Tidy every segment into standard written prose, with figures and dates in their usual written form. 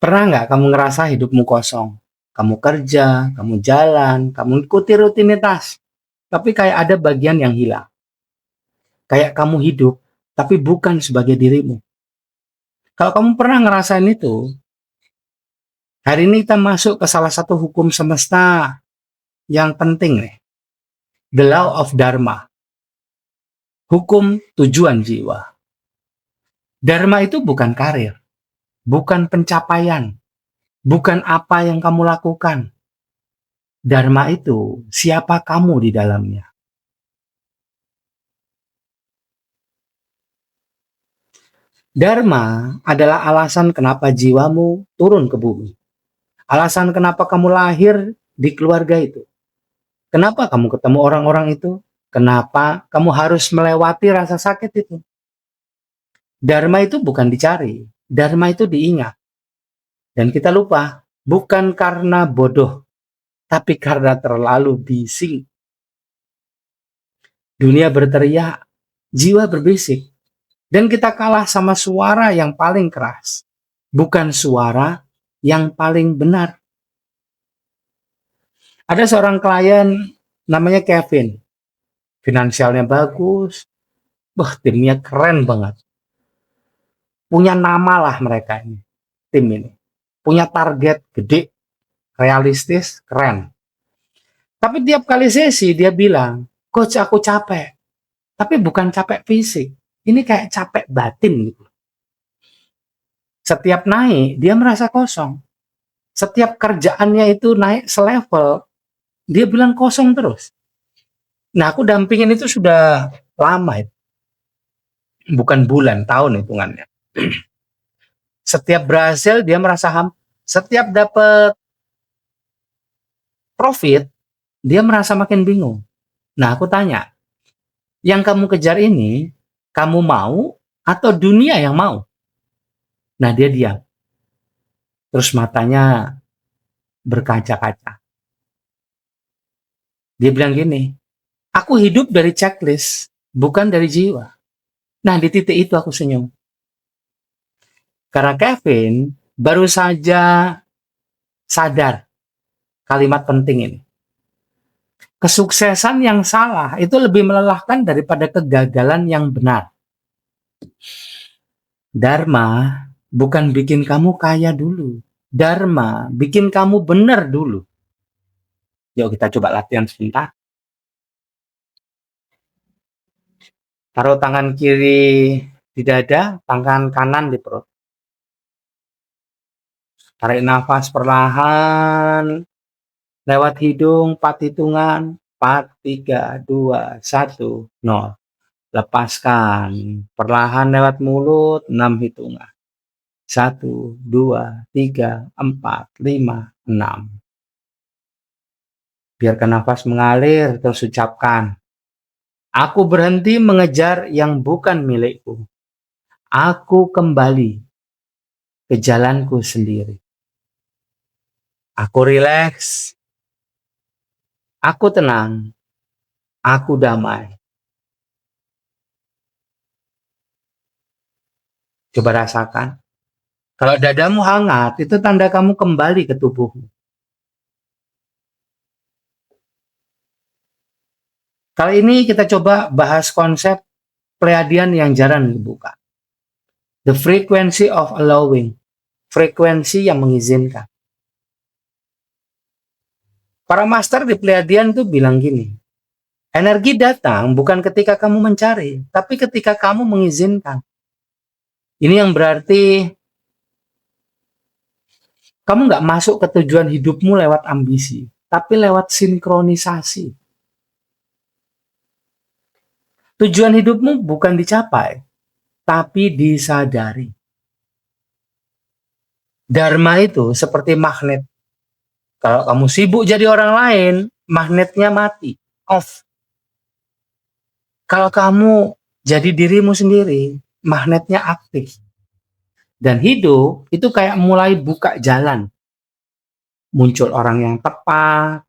Pernah nggak kamu ngerasa hidupmu kosong? Kamu kerja, kamu jalan, kamu ikuti rutinitas, tapi kayak ada bagian yang hilang. Kayak kamu hidup, tapi bukan sebagai dirimu. Kalau kamu pernah ngerasain itu, hari ini kita masuk ke salah satu hukum semesta yang penting nih. The Law of Dharma. Hukum tujuan jiwa. Dharma itu bukan karir, bukan pencapaian, bukan apa yang kamu lakukan. Dharma itu siapa kamu di dalamnya. Dharma adalah alasan kenapa jiwamu turun ke bumi. Alasan kenapa kamu lahir di keluarga itu. Kenapa kamu ketemu orang-orang itu? Kenapa kamu harus melewati rasa sakit itu? Dharma itu bukan dicari, dharma itu diingat. Dan kita lupa, bukan karena bodoh, tapi karena terlalu bising. Dunia berteriak, jiwa berbisik. Dan kita kalah sama suara yang paling keras. Bukan suara yang paling benar. Ada seorang klien namanya Kevin. Finansialnya bagus. Wah, timnya keren banget. Punya nama lah mereka ini. Tim ini. Punya target gede, realistis, keren. Tapi tiap kali sesi dia bilang, "Coach, aku capek." Tapi bukan capek fisik. Ini kayak capek batin gitu. Setiap naik, dia merasa kosong. Setiap kerjaannya itu naik selevel, dia bilang kosong terus. Nah, aku dampingin itu sudah lama itu. Bukan bulan, tahun hitungannya. Setiap berhasil, dia merasa setiap dapat profit, dia merasa makin bingung. Nah, aku tanya, yang kamu kejar ini, kamu mau atau dunia yang mau? Nah, dia diam. Terus matanya berkaca-kaca. Dia bilang gini, aku hidup dari checklist, bukan dari jiwa. Nah, di titik itu aku senyum. Karena Kevin baru saja sadar kalimat penting ini. Kesuksesan yang salah itu lebih melelahkan daripada kegagalan yang benar. Dharma bukan bikin kamu kaya dulu. Dharma bikin kamu benar dulu. Yuk kita coba latihan sebentar. Taruh tangan kiri di dada, tangan kanan di perut. Tarik nafas perlahan lewat hidung 4 hitungan. 4, 3, 2, 1, 0. Lepaskan perlahan lewat mulut 6 hitungan. 1, 2, 3, 4, 5, 6. Biarkan nafas mengalir, terus ucapkan, aku berhenti mengejar yang bukan milikku. Aku kembali ke jalanku sendiri. Aku rileks. Aku tenang. Aku damai. Coba rasakan. Kalau dadamu hangat, itu tanda kamu kembali ke tubuhmu. Kali ini kita coba bahas konsep Pleiadian yang jarang dibuka. The frequency of allowing. Frekuensi yang mengizinkan. Para master di Pleiadian tuh bilang gini, energi datang bukan ketika kamu mencari, tapi ketika kamu mengizinkan. Ini yang berarti kamu nggak masuk ke tujuan hidupmu lewat ambisi, tapi lewat sinkronisasi. Tujuan hidupmu bukan dicapai, tapi disadari. Dharma itu seperti magnet. Kalau kamu sibuk jadi orang lain, magnetnya mati, off. Kalau kamu jadi dirimu sendiri, magnetnya aktif. Dan hidup itu kayak mulai buka jalan. Muncul orang yang tepat,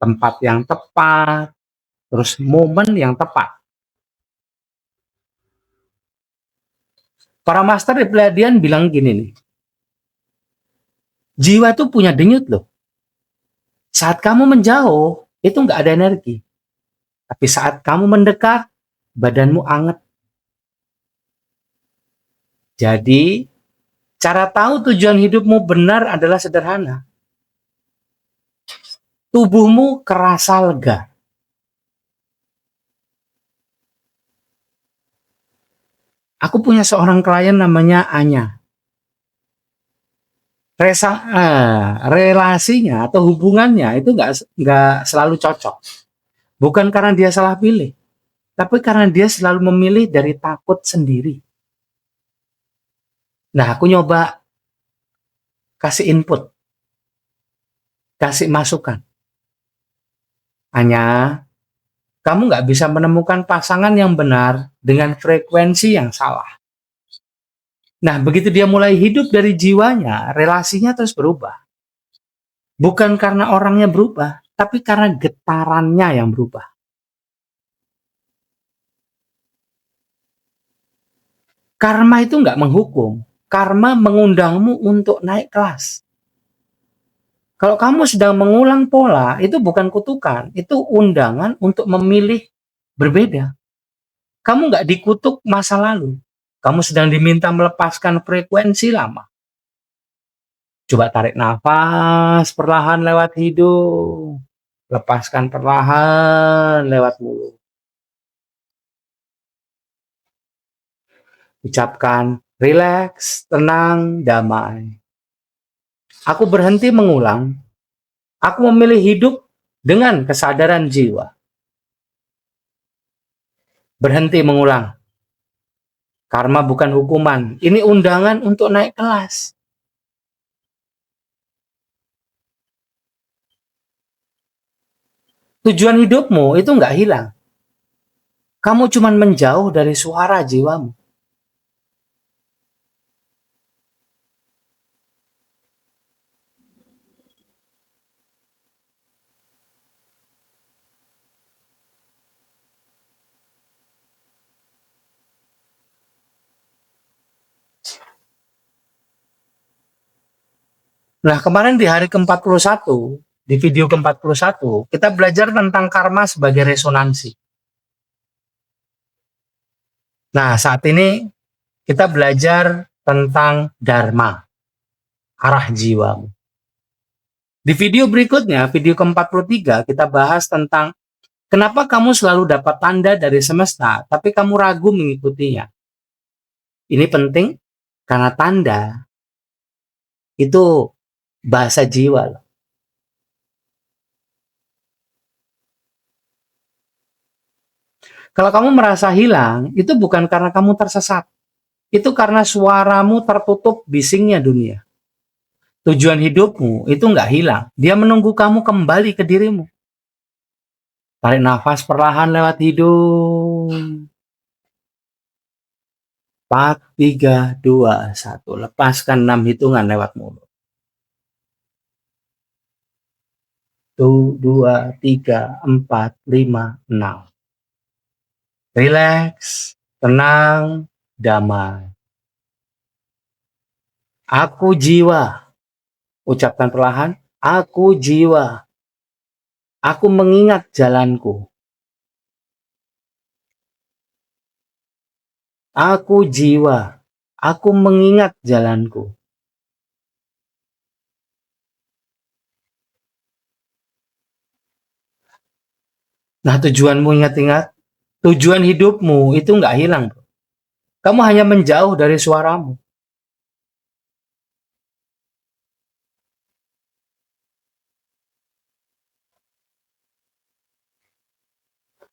tempat yang tepat, terus momen yang tepat. Para master di Pleiadian bilang gini nih, Jiwa tuh punya denyut loh. Saat kamu menjauh, itu nggak ada energi. Tapi saat kamu mendekat, badanmu anget. Jadi, cara tahu tujuan hidupmu benar adalah sederhana. Tubuhmu kerasa lega. Aku punya seorang klien namanya Anya. Relasinya atau hubungannya itu nggak selalu cocok. Bukan karena dia salah pilih, tapi karena dia selalu memilih dari takut sendiri. Nah, aku nyoba kasih input, kasih masukan. Hanya kamu nggak bisa menemukan pasangan yang benar dengan frekuensi yang salah. Nah, begitu dia mulai hidup dari jiwanya, relasinya terus berubah. Bukan karena orangnya berubah, tapi karena getarannya yang berubah. Karma itu nggak menghukum. Karma mengundangmu untuk naik kelas. Kalau kamu sedang mengulang pola, itu bukan kutukan, itu undangan untuk memilih berbeda. Kamu nggak dikutuk masa lalu. Kamu sedang diminta melepaskan frekuensi lama. Coba tarik nafas perlahan lewat hidung. Lepaskan perlahan lewat mulut. Ucapkan rileks, tenang, damai. Aku berhenti mengulang. Aku memilih hidup dengan kesadaran jiwa. Berhenti mengulang. Karma bukan hukuman. Ini undangan untuk naik kelas. Tujuan hidupmu itu nggak hilang. Kamu cuma menjauh dari suara jiwamu. Nah, kemarin di hari ke-41, di video ke-41, kita belajar tentang karma sebagai resonansi. Nah, saat ini kita belajar tentang dharma, arah jiwamu. Di video berikutnya, video ke-43, kita bahas tentang kenapa kamu selalu dapat tanda dari semesta, tapi kamu ragu mengikutinya. Ini penting karena tanda itu bahasa jiwa. Kalau kamu merasa hilang, itu bukan karena kamu tersesat. Itu karena suaramu tertutup bisingnya dunia. Tujuan hidupmu itu nggak hilang. Dia menunggu kamu kembali ke dirimu. Tarik nafas perlahan lewat hidung. 4, 3, 2, 1. Lepaskan 6 hitungan lewat mulut. 1, 2, 3, 4, 5, 6. Rileks, tenang, damai. Aku jiwa. Ucapkan perlahan. Aku jiwa. Aku mengingat jalanku. Aku jiwa. Aku mengingat jalanku. Nah, tujuanmu ingat-ingat. Tujuan hidupmu itu nggak hilang. Kamu hanya menjauh dari suaramu.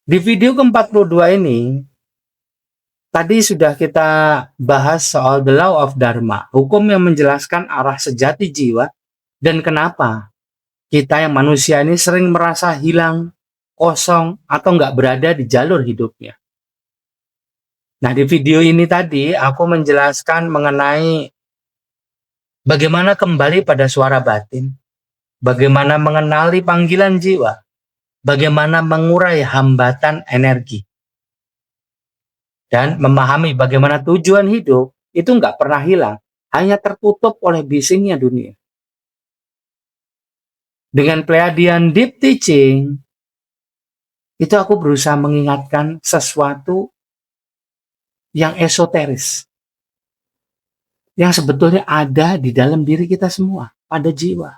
Di video ke-42 ini, tadi sudah kita bahas soal the law of dharma, hukum yang menjelaskan arah sejati jiwa dan kenapa kita yang manusia ini sering merasa hilang, kosong, atau nggak berada di jalur hidupnya. Nah, di video ini tadi aku menjelaskan mengenai bagaimana kembali pada suara batin, bagaimana mengenali panggilan jiwa, bagaimana mengurai hambatan energi, dan memahami bagaimana tujuan hidup itu nggak pernah hilang, hanya tertutup oleh bisingnya dunia. Dengan Pleiadian Deep Teaching, itu aku berusaha mengingatkan sesuatu yang esoteris, yang sebetulnya ada di dalam diri kita semua, pada jiwa.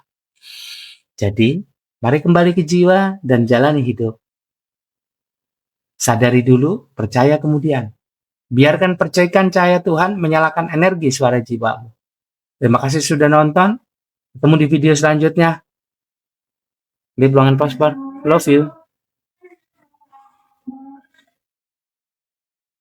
Jadi, mari kembali ke jiwa dan jalani hidup. Sadari dulu, percaya kemudian. Biarkan percikan cahaya Tuhan menyalakan energi suara jiwamu. Terima kasih sudah nonton. Ketemu di video selanjutnya. Live long and prosper. Love you.